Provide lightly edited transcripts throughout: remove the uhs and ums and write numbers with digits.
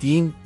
3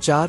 4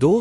2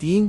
3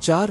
4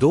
2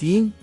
3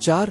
4